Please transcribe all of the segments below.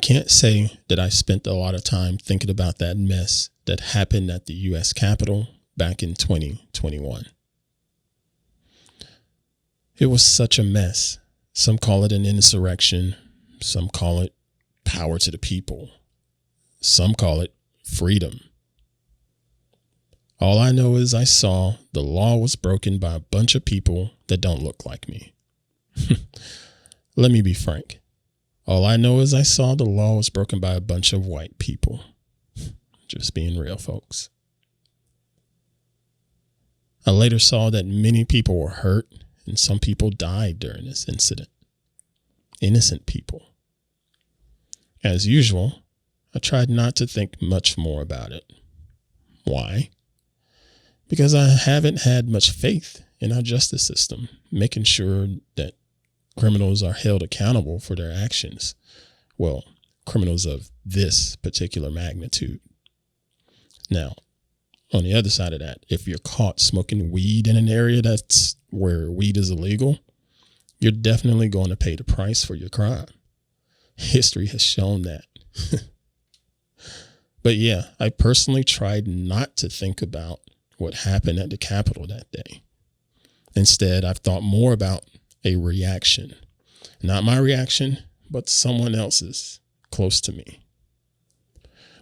can't say that I spent a lot of time thinking about that mess that happened at the U.S. Capitol back in 2021. It was such a mess. Some call it an insurrection. Some call it power to the people. Some call it freedom. All I know is I saw the law was broken by a bunch of people that don't look like me. Let me be frank. All I know is I saw the law was broken by a bunch of white people. Just being real, folks. I later saw that many people were hurt and some people died during this incident. Innocent people. As usual, I tried not to think much more about it. Why? Because I haven't had much faith in our justice system, making sure that criminals are held accountable for their actions. Well, criminals of this particular magnitude. Now, on the other side of that, if you're caught smoking weed in an area that's where weed is illegal, you're definitely going to pay the price for your crime. History has shown that. But yeah, I personally tried not to think about what happened at the Capitol that day. Instead, I've thought more about a reaction. Not my reaction, but someone else's close to me.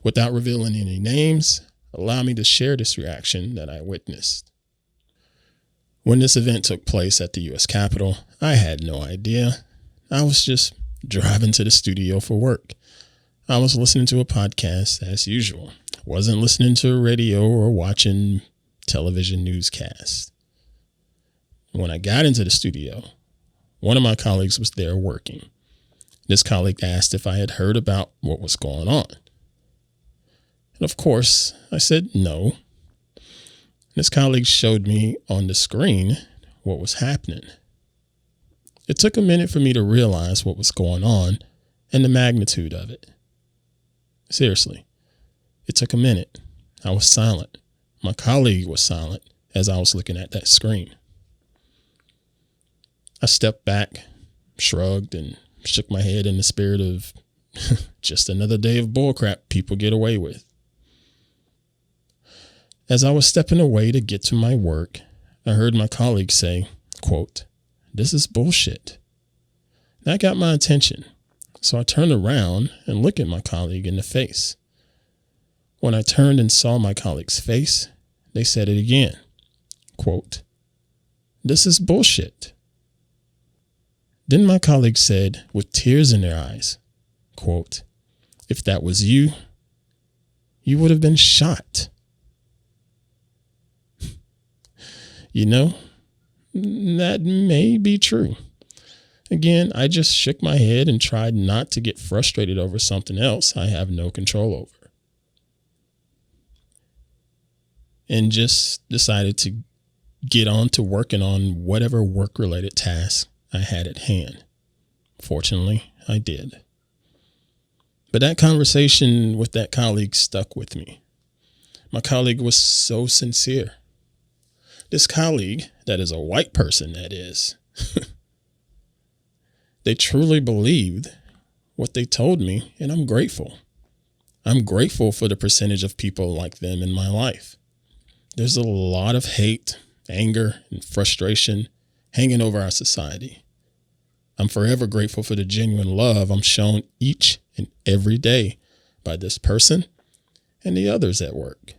Without revealing any names, allow me to share this reaction that I witnessed. When this event took place at the U.S. Capitol, I had no idea. I was just driving to the studio for work. I was listening to a podcast as usual. Wasn't listening to a radio or watching television newscasts. When I got into the studio, one of my colleagues was there working. This colleague asked if I had heard about what was going on. And of course, I said no. This colleague showed me on the screen what was happening. It took a minute for me to realize what was going on and the magnitude of it. Seriously, it took a minute. I was silent. My colleague was silent as I was looking at that screen. I stepped back, shrugged, and shook my head in the spirit of just another day of bullcrap people get away with. As I was stepping away to get to my work, I heard my colleague say, quote, "This is bullshit." That got my attention, so I turned around and looked at my colleague in the face. When I turned and saw my colleague's face, they said it again, quote, "This is bullshit." Then my colleague said, with tears in their eyes, quote, "If that was you, you would have been shot." You know, that may be true. Again, I just shook my head and tried not to get frustrated over something else I have no control over. And just decided to get on to working on whatever work-related task I had at hand. Fortunately, I did. But that conversation with that colleague stuck with me. My colleague was so sincere. This colleague, that is a white person, that is, they truly believed what they told me, and I'm grateful. I'm grateful for the percentage of people like them in my life. There's a lot of hate, anger, and frustration hanging over our society. I'm forever grateful for the genuine love I'm shown each and every day by this person and the others at work.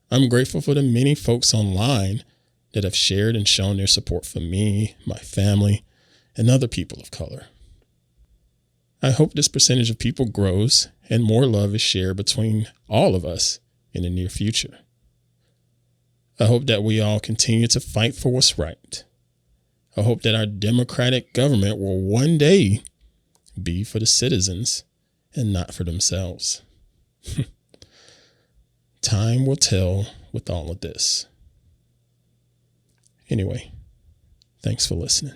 I'm grateful for the many folks online that have shared and shown their support for me, my family, and other people of color. I hope this percentage of people grows and more love is shared between all of us in the near future. I hope that we all continue to fight for what's right. I hope that our democratic government will one day be for the citizens and not for themselves. Time will tell with all of this. Anyway, thanks for listening.